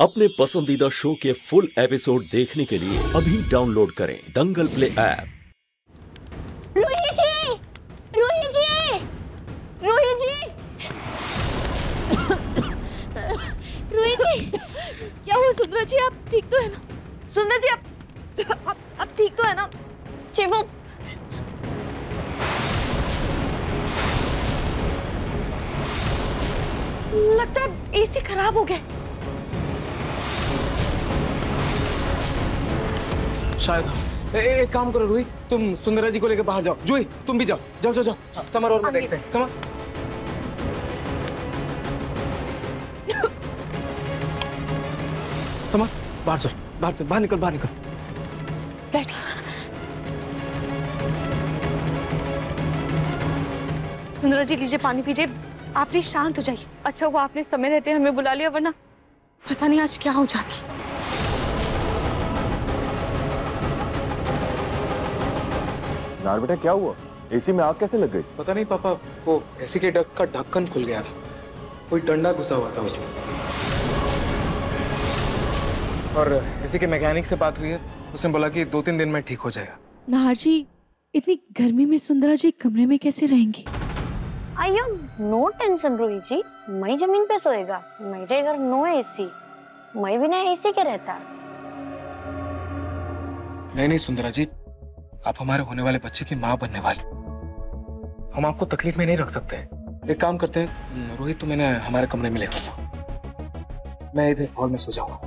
अपने पसंदीदा शो के फुल एपिसोड देखने के लिए अभी डाउनलोड करें दंगल प्ले ऐप। रूही जी, रूही जी, रूही जी, रूही जी, क्या हुआ? सुंदरा जी आप ठीक तो है ना? सुंदरा जी आप ठीक तो है ना? चिमू, लगता है एसी खराब हो गया। शायद एक काम करो रूही, तुम सुंदरा जी को लेकर बाहर जाओ। जूही तुम भी जाओ, जाओ जाओ जाओ। समर और मैं देखते हैं। समर समर बाहर चल, बाहर चल, बाहर निकल, बाहर निकल। बैठ। सुंदरा जी लीजिए पानी पीजिए, आप प्लीज शांत हो जाइए। अच्छा हुआ आपने समय रहते हमें बुला लिया, वरना पता नहीं आज क्या हो जाता। नार बेटा क्या हुआ? एसी में आग कैसे लग गई? पता नहीं पापा, वो एसी के डक का ढक्कन खुल गया था, कोई डंडा घुसा हुआ था उसमें। और एसी के मैकेनिक से बात हुई है, उसने बोला कि 2-3 दिन में ठीक हो जाएगा। नाहर जी इतनी गर्मी में सुंदरा जी कमरे में कैसे रहेंगी? अयो नो टेंशन रूही जी, मई जमीन पे सोएगा। मेरे घर नो एसी, मई बिना एसी के रहता। नहीं सुंदरा जी, आप हमारे होने वाले बच्चे की माँ बनने वाली, हम आपको तकलीफ में नहीं रख सकते हैं। एक काम करते हैं रोहित, तुम इन्हें हमारे कमरे में लेकर जाओ, मैं इधर हॉल में सो जाऊंगा।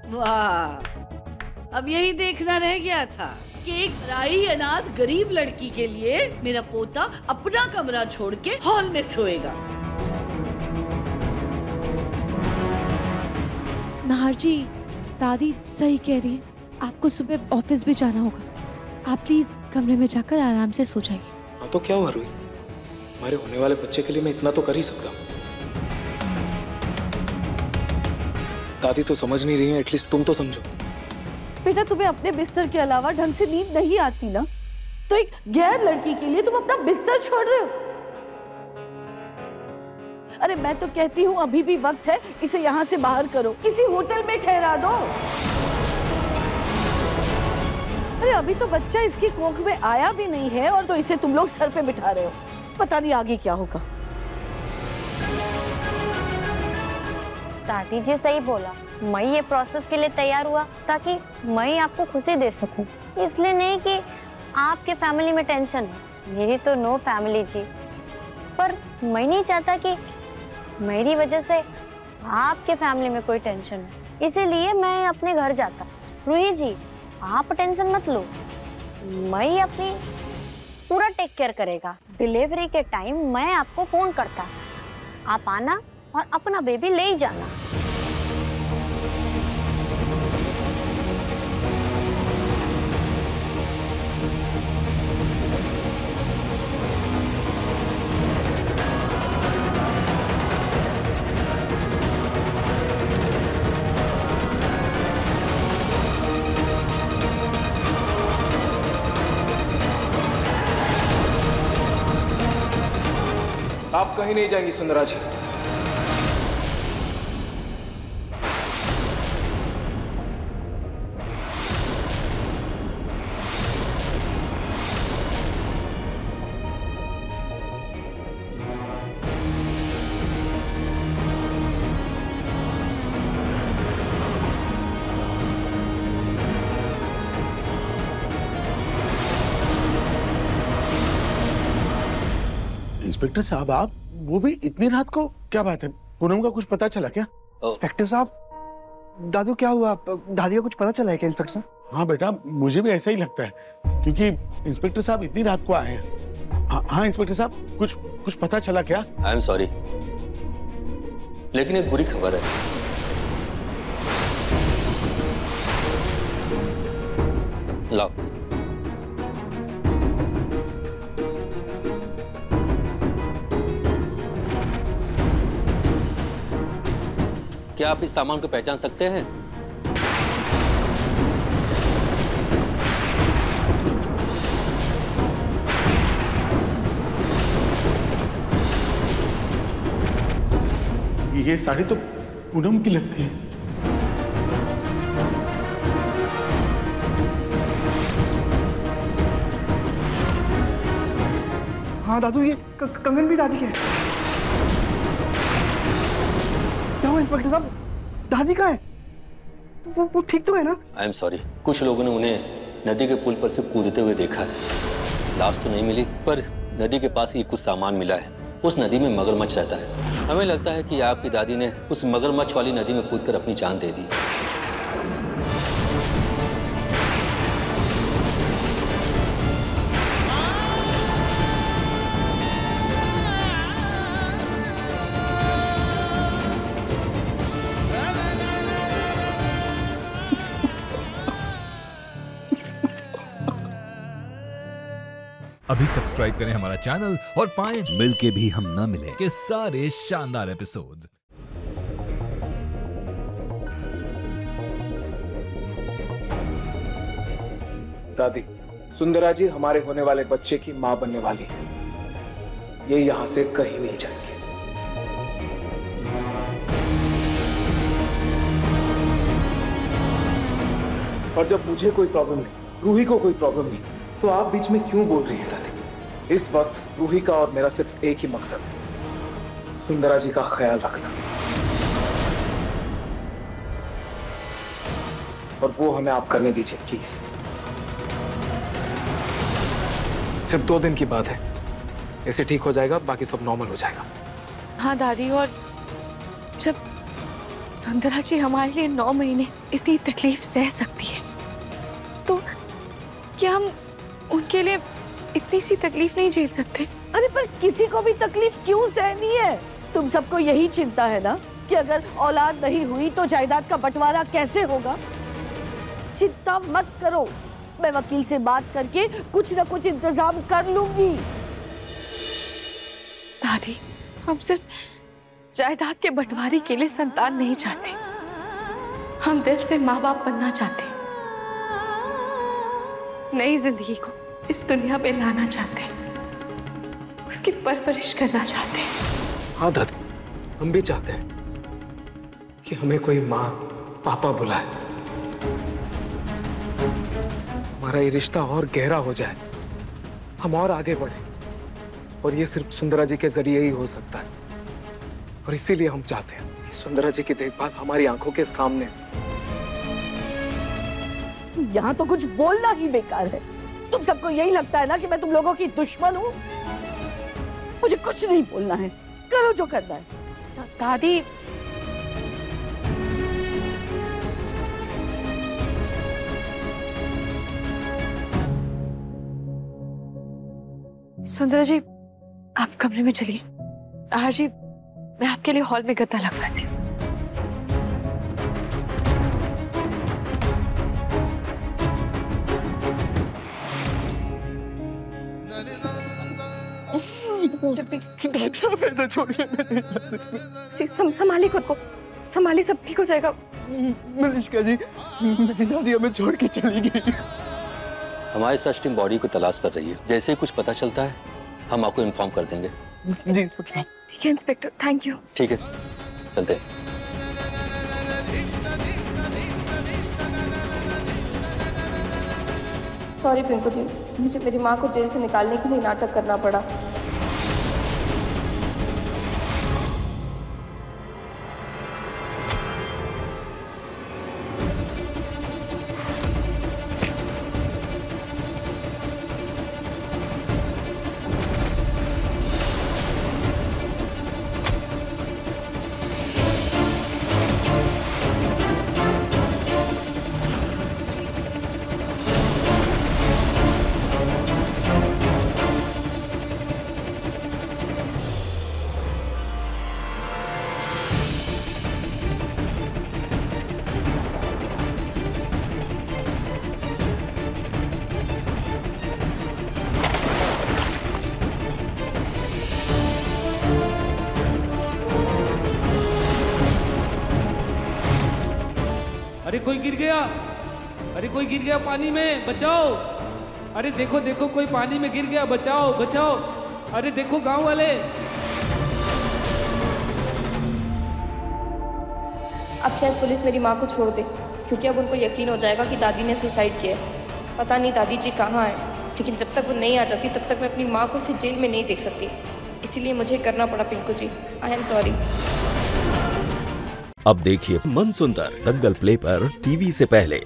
वाह, अब यही देखना रह गया था कि एक पराई अनाथ गरीब लड़की के लिए मेरा पोता अपना कमरा छोड़ के हॉल में सोएगा। नाहर जी दादी सही कह रही है, आपको सुबह ऑफिस भी जाना होगा। आप प्लीज कमरे में जाकर आराम से सो जाइए। हाँ तो क्या हुआ रोहित, हमारे होने वाले बच्चे के लिए मैं इतना तो कर ही सकता हूँ। दादी तो समझ नहीं रही है, एटलीस्ट तुम तो समझो। बेटा तुम्हें अपने बिस्तर के अलावा ढंग से नींद नहीं आती ना, तो एक गैर लड़की के लिए तुम अपना बिस्तर छोड़ रहे हो। अरे मैं तो कहती हूँ अभी भी वक्त है, इसे यहाँ से बाहर करो, किसी होटल में ठहरा दो। अरे अभी तो बच्चा इसकी कोख में आया भी नहीं है और तो इसे तुम लोग सर पे बिठा रहे हो। पता नहीं आगे क्या होगा। दादी जी सही बोला, मैं ये प्रोसेस के लिए तैयार हुआ ताकि मैं आपको खुशी दे सकूं, इसलिए नहीं कि आपके फैमिली में टेंशन है। मेरी तो नो फैमिली जी, पर मैं नहीं चाहता कि मेरी वजह से आपके फैमिली में कोई टेंशन है, इसीलिए मैं अपने घर जाता। रूही जी आप टेंशन मत लो, मैं अपनी पूरा टेक केयर करेगा। डिलीवरी के टाइम मैं आपको फोन करता, आप आना और अपना बेबी ले ही जाना। आप कहीं नहीं जाएंगी सुंदरा जी। इंस्पेक्टर साहब आप, वो भी इतनी रात को, क्या बात है? पूनम का कुछ पता चला क्या? इंस्पेक्टर साहब, दादू क्या हुआ? दादी का कुछ पता चला है क्या इंस्पेक्टर साहब? हाँ बेटा, मुझे भी ऐसा ही लगता है, क्योंकि इंस्पेक्टर साहब इतनी रात को आए हैं। हाँ इंस्पेक्टर साहब, कुछ पता चला क्या? आई एम सॉरी, लेकिन एक बुरी खबर है। लाओ। क्या आप इस सामान को पहचान सकते हैं? ये साड़ी तो पूनम की लगती है। हाँ दादू, ये कंगन भी दादी के है। क्या हुआ इंस्पेक्टर साहब, दादी कहाँ है? वो ठीक तो है ना? आई एम सॉरी, कुछ लोगों ने उन्हें नदी के पुल पर से कूदते हुए देखा है। लाश तो नहीं मिली, पर नदी के पास ही कुछ सामान मिला है। उस नदी में मगरमच्छ रहता है। हमें लगता है कि आपकी दादी ने उस मगरमच्छ वाली नदी में कूदकर अपनी जान दे दी। अभी सब्सक्राइब करें हमारा चैनल और पाएं मिलके भी हम ना मिले के सारे शानदार एपिसोड्स। दादी, सुंदरा जी हमारे होने वाले बच्चे की मां बनने वाली है। ये यहां से कहीं नहीं जाएंगे। और जब मुझे कोई प्रॉब्लम नहीं, रूही को कोई प्रॉब्लम नहीं, तो आप बीच में क्यों बोल रही है दादी? इस वक्त रूही का और मेरा सिर्फ एक ही मकसद है, सुंदरा जी का ख्याल रखना। और वो हमें आप करने दीजिए प्लीज। सिर्फ 2 दिन की बात है, ऐसे ठीक हो जाएगा, बाकी सब नॉर्मल हो जाएगा। हाँ दादी, और जब सुंदरा जी हमारे लिए 9 महीने इतनी तकलीफ सह सकती है, तो क्या हम उनके लिए इतनी सी तकलीफ नहीं झेल सकते? अरे पर किसी को भी तकलीफ क्यों सहनी है? तुम सबको यही चिंता है ना कि अगर औलाद नहीं हुई तो जायदाद का बंटवारा कैसे होगा? चिंता मत करो, मैं वकील से बात करके कुछ न कुछ इंतजाम कर लूंगी। दादी, हम सिर्फ जायदाद के बंटवारे के लिए संतान नहीं चाहते, हम दिल से माँ बाप बनना चाहते हैं, नई जिंदगी को इस दुनिया में लाना चाहते हैं, उसकी परवरिश करना चाहते हैं। हाँ दादी, हम भी चाहते हैं कि हमें कोई माँ पापा बुलाए, हमारा ये रिश्ता और गहरा हो जाए, हम और आगे बढ़े। और ये सिर्फ सुंदरा जी के जरिए ही हो सकता है। और इसीलिए हम चाहते हैं कि सुंदरा जी की देखभाल हमारी आंखों के सामने। यहाँ तो कुछ बोलना ही बेकार है। तुम सबको यही लगता है ना कि मैं तुम लोगों की दुश्मन हूँ? मुझे कुछ नहीं बोलना है, करो जो करना है। दादी, सुंदरा जी आप कमरे में चलिए। आहर जी, मैं आपके लिए हॉल में गद्दा लगवाती हूँ। संभालिए खुद को, संभालिए, सब ठीक हो जाएगा। मनीषका जी, मेरी दादी हमें छोड़ के चली गई। हमारी सर्च टीम बॉडी को तलाश कर रही है। जैसे ही कुछ पता चलता है हम आपको इन्फॉर्म कर देंगे। जी इंस्पेक्टर। ठीक है इंस्पेक्टर, थैंक यू। ठीक है, चलते हैं। सॉरी पिंकू जी, मुझे मेरी माँ को जेल से निकालने के लिए नाटक करना पड़ा। अरे कोई गिर गया, अरे कोई गिर गया पानी में, बचाओ। अरे देखो देखो कोई पानी में गिर गया, बचाओ बचाओ। अरे देखो गांव वाले। अब शायद पुलिस मेरी माँ को छोड़ दे, क्योंकि अब उनको यकीन हो जाएगा कि दादी ने सुसाइड किया है। पता नहीं दादी जी कहाँ हैं, लेकिन जब तक वो नहीं आ जाती तब तक मैं अपनी माँ को इसे जेल में नहीं देख सकती। इसीलिए मुझे करना पड़ा Pinku ji. I am sorry. अब देखिए मन सुंदर दंगल प्ले पर टीवी से पहले।